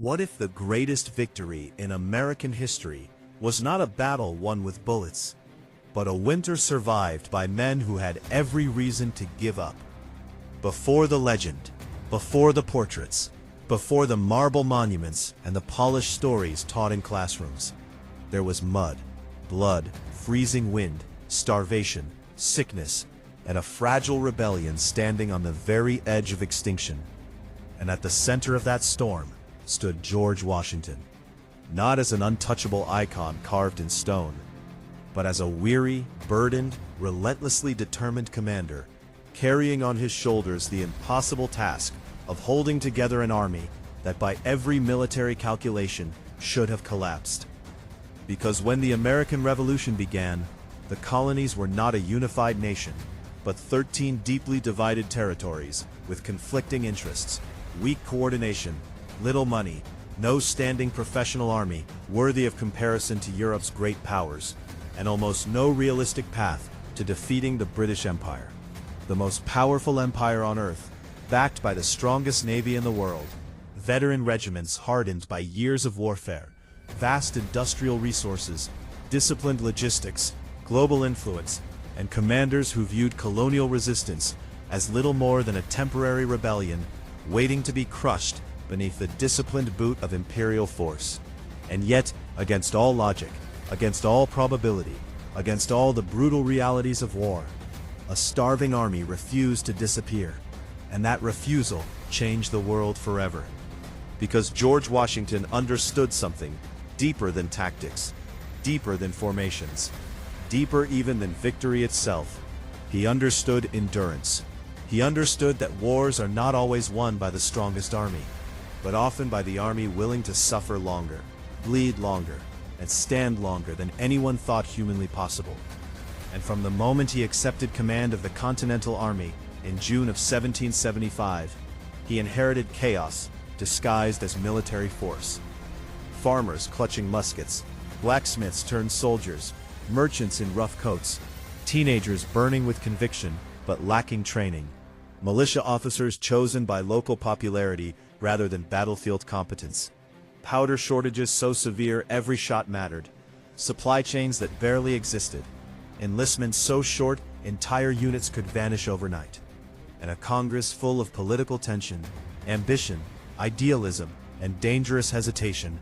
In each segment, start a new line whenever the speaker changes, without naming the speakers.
What if the greatest victory in American history was not a battle won with bullets, but a winter survived by men who had every reason to give up? Before the legend, before the portraits, before the marble monuments and the polished stories taught in classrooms, there was mud, blood, freezing wind, starvation, sickness, and a fragile rebellion standing on the very edge of extinction. And at the center of that storm stood George Washington, not as an untouchable icon carved in stone, but as a weary, burdened, relentlessly determined commander, carrying on his shoulders the impossible task of holding together an army that by every military calculation should have collapsed. Because when the American Revolution began, the colonies were not a unified nation, but 13 deeply divided territories with conflicting interests, weak coordination, little money, no standing professional army worthy of comparison to Europe's great powers, and almost no realistic path to defeating the British Empire, the most powerful empire on earth, backed by the strongest navy in the world, veteran regiments hardened by years of warfare, vast industrial resources, disciplined logistics, global influence, and commanders who viewed colonial resistance as little more than a temporary rebellion waiting to be crushed beneath the disciplined boot of imperial force. And yet, against all logic, against all probability, against all the brutal realities of war, a starving army refused to disappear, and that refusal changed the world forever. Because George Washington understood something deeper than tactics, deeper than formations, deeper even than victory itself. He understood endurance. He understood that wars are not always won by the strongest army, but often by the army willing to suffer longer, bleed longer, and stand longer than anyone thought humanly possible. And from the moment he accepted command of the Continental Army in June of 1775, he inherited chaos disguised as military force. Farmers clutching muskets, blacksmiths turned soldiers, merchants in rough coats, teenagers burning with conviction but lacking training, militia officers chosen by local popularity rather than battlefield competence, powder shortages so severe every shot mattered, supply chains that barely existed, enlistments so short entire units could vanish overnight, and a Congress full of political tension, ambition, idealism, and dangerous hesitation,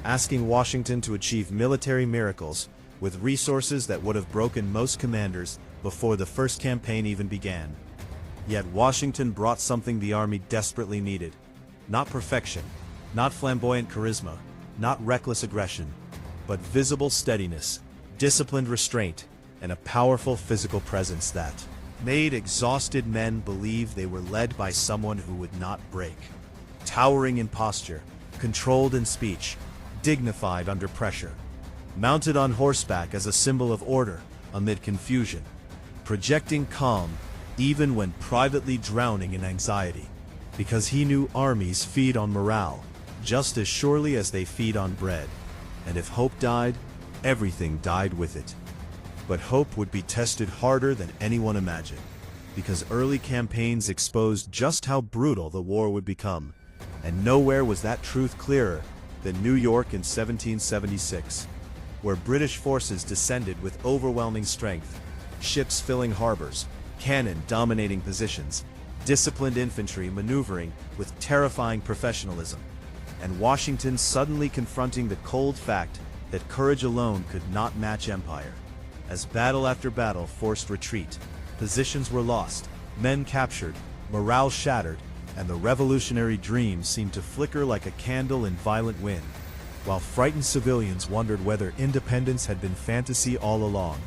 asking Washington to achieve military miracles with resources that would have broken most commanders before the first campaign even began. Yet Washington brought something the army desperately needed. Not perfection, not flamboyant charisma, not reckless aggression, but visible steadiness, disciplined restraint, and a powerful physical presence that made exhausted men believe they were led by someone who would not break. Towering in posture, controlled in speech, dignified under pressure, mounted on horseback as a symbol of order amid confusion, projecting calm even when privately drowning in anxiety, because he knew armies feed on morale just as surely as they feed on bread, and if hope died, everything died with it. But hope would be tested harder than anyone imagined, because early campaigns exposed just how brutal the war would become, and nowhere was that truth clearer than New York in 1776, where British forces descended with overwhelming strength, ships filling harbors, cannon dominating positions, disciplined infantry maneuvering with terrifying professionalism, and Washington suddenly confronting the cold fact that courage alone could not match empire. As battle after battle forced retreat, positions were lost, men captured, morale shattered, and the revolutionary dream seemed to flicker like a candle in violent wind, while frightened civilians wondered whether independence had been fantasy all along.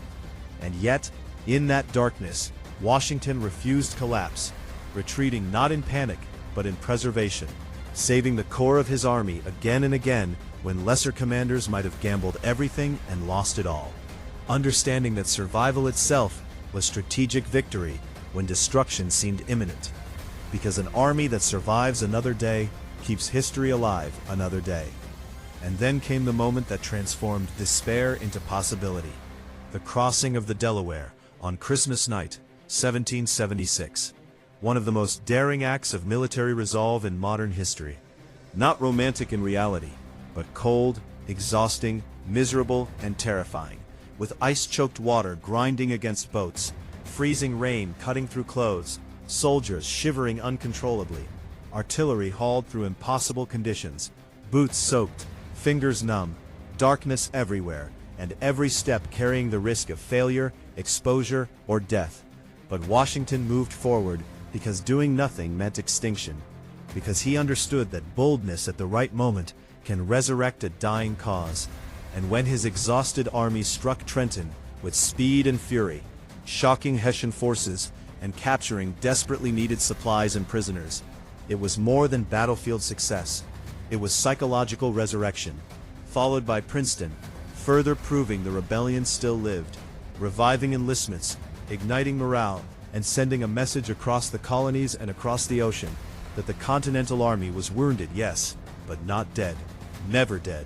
And yet, in that darkness, Washington refused collapse, retreating not in panic, but in preservation, saving the core of his army again and again when lesser commanders might have gambled everything and lost it all, understanding that survival itself was strategic victory when destruction seemed imminent, because an army that survives another day keeps history alive another day. And then came the moment that transformed despair into possibility, the crossing of the Delaware on Christmas night, 1776, one of the most daring acts of military resolve in modern history. Not romantic in reality, but cold, exhausting, miserable, and terrifying, with ice-choked water grinding against boats, freezing rain cutting through clothes, soldiers shivering uncontrollably, artillery hauled through impossible conditions, boots soaked, fingers numb, darkness everywhere, and every step carrying the risk of failure, exposure, or death. But Washington moved forward because doing nothing meant extinction, because he understood that boldness at the right moment can resurrect a dying cause. And when his exhausted army struck Trenton with speed and fury, shocking Hessian forces and capturing desperately needed supplies and prisoners, it was more than battlefield success. It was psychological resurrection, followed by Princeton, further proving the rebellion still lived, reviving enlistments, igniting morale, and sending a message across the colonies and across the ocean that the Continental Army was wounded, yes, but not dead, never dead.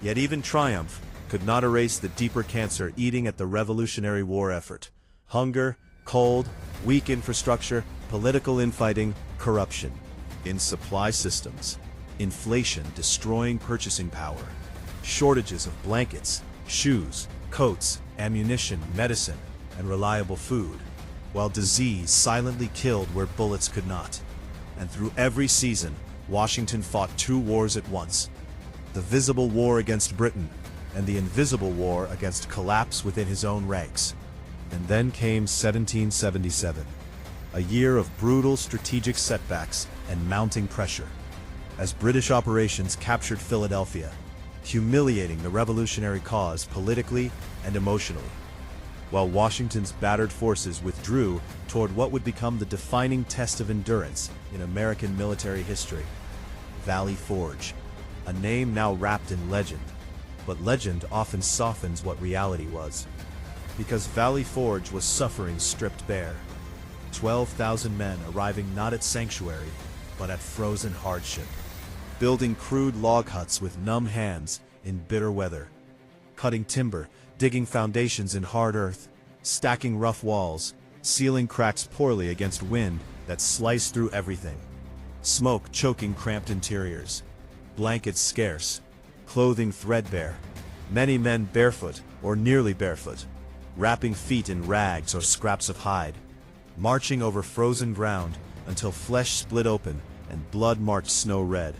Yet even triumph could not erase the deeper cancer eating at the Revolutionary War effort. Hunger, cold, weak infrastructure, political infighting, corruption in supply systems, inflation destroying purchasing power, shortages of blankets, shoes, coats, ammunition, medicine, and reliable food, while disease silently killed where bullets could not. And through every season, Washington fought two wars at once: the visible war against Britain and the invisible war against collapse within his own ranks. And then came 1777, a year of brutal strategic setbacks and mounting pressure, as British operations captured Philadelphia, humiliating the revolutionary cause politically and emotionally, while Washington's battered forces withdrew toward what would become the defining test of endurance in American military history: Valley Forge, a name now wrapped in legend, but legend often softens what reality was, because Valley Forge was suffering stripped bare. 12,000 men arriving not at sanctuary, but at frozen hardship, building crude log huts with numb hands in bitter weather, cutting timber, digging foundations in hard earth, stacking rough walls, sealing cracks poorly against wind that sliced through everything, smoke choking cramped interiors, blankets scarce, clothing threadbare, many men barefoot or nearly barefoot, wrapping feet in rags or scraps of hide, marching over frozen ground until flesh split open and blood marked snow red,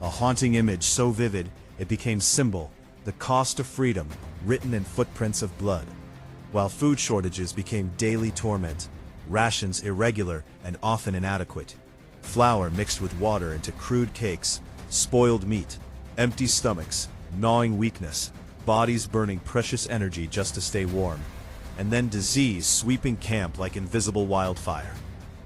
a haunting image so vivid it became symbol, the cost of freedom written in footprints of blood. While food shortages became daily torment, rations irregular and often inadequate, flour mixed with water into crude cakes, spoiled meat, empty stomachs, gnawing weakness, bodies burning precious energy just to stay warm, and then disease sweeping camp like invisible wildfire.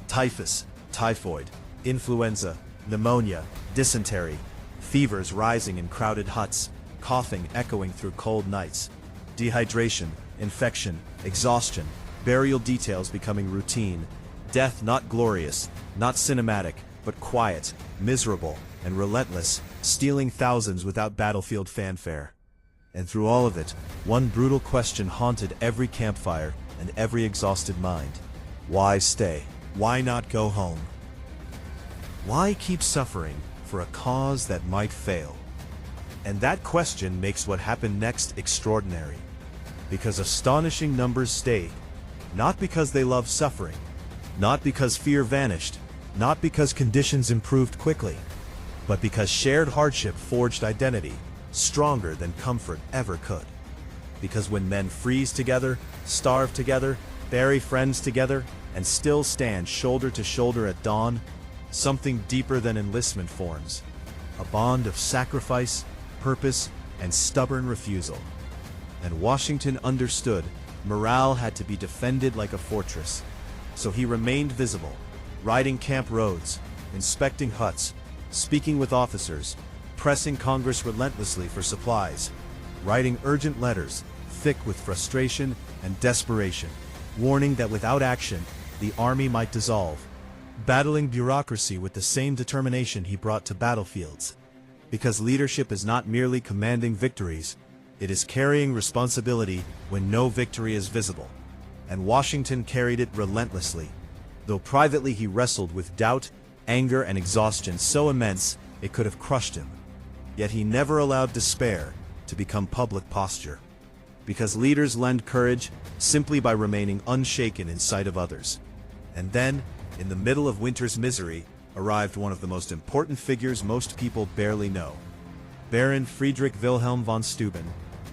Typhus, typhoid, influenza, pneumonia, dysentery, fevers rising in crowded huts, coughing echoing through cold nights, dehydration, infection, exhaustion, burial details becoming routine, death not glorious, not cinematic, but quiet, miserable, and relentless, stealing thousands without battlefield fanfare. And through all of it, one brutal question haunted every campfire and every exhausted mind: why stay? Why not go home? Why keep suffering for a cause that might fail? And that question makes what happened next extraordinary, because astonishing numbers stayed, not because they loved suffering, not because fear vanished, not because conditions improved quickly, but because shared hardship forged identity, stronger than comfort ever could. Because when men freeze together, starve together, bury friends together, and still stand shoulder to shoulder at dawn, something deeper than enlistment forms: a bond of sacrifice, purpose, and stubborn refusal. And Washington understood morale had to be defended like a fortress, so he remained visible, riding camp roads, inspecting huts, speaking with officers, pressing Congress relentlessly for supplies, writing urgent letters, thick with frustration and desperation, warning that without action, the army might dissolve, battling bureaucracy with the same determination he brought to battlefields. Because leadership is not merely commanding victories, it is carrying responsibility when no victory is visible. And Washington carried it relentlessly, though privately he wrestled with doubt, anger, and exhaustion so immense It could have crushed him. Yet he never allowed despair to become public posture. Because leaders lend courage simply by remaining unshaken in sight of others. And then, in the middle of winter's misery, arrived one of the most important figures most people barely know. Baron Friedrich Wilhelm von Steuben,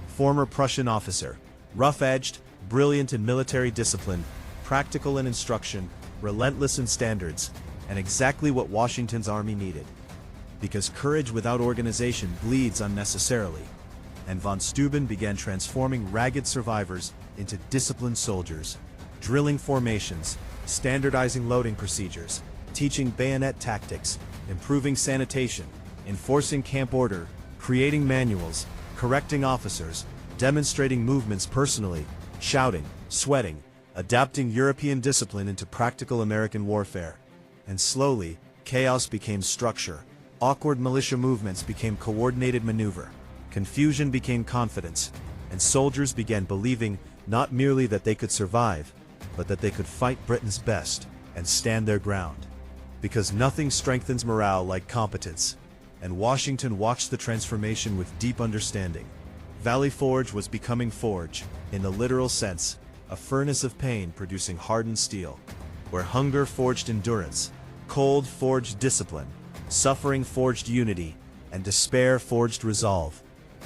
former Prussian officer, rough-edged, brilliant in military discipline, practical in instruction, relentless in standards, and exactly what Washington's army needed. Because courage without organization bleeds unnecessarily, and von Steuben began transforming ragged survivors into disciplined soldiers, drilling formations, standardizing loading procedures, teaching bayonet tactics, improving sanitation, enforcing camp order, creating manuals, correcting officers, demonstrating movements personally, shouting, sweating, adapting European discipline into practical American warfare. And slowly, chaos became structure, awkward militia movements became coordinated maneuver, confusion became confidence, and soldiers began believing not merely that they could survive, but that they could fight Britain's best and stand their ground. Because nothing strengthens morale like competence, and Washington watched the transformation with deep understanding. Valley Forge was becoming forge, in the literal sense, a furnace of pain producing hardened steel, where hunger forged endurance, cold forged discipline, suffering forged unity, and despair forged resolve.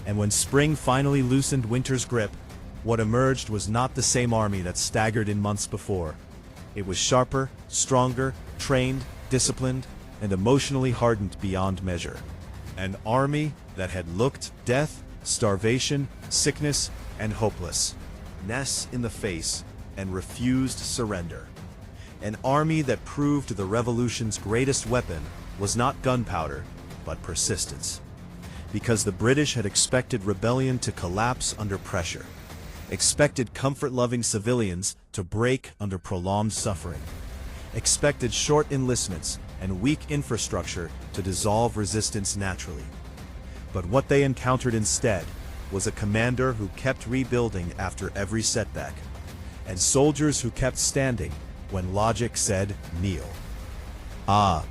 And when spring finally loosened winter's grip, what emerged was not the same army that staggered in months before. It was sharper, stronger, trained, disciplined, and emotionally hardened beyond measure. An army that had looked death, starvation, sickness, and hopelessness in the face and refused surrender. An army that proved the revolution's greatest weapon was not gunpowder, but persistence. Because the British had expected rebellion to collapse under pressure, expected comfort-loving civilians to break under prolonged suffering, expected short enlistments and weak infrastructure to dissolve resistance naturally. But what they encountered instead was a commander who kept rebuilding after every setback, and soldiers who kept standing when logic said kneel. Ah,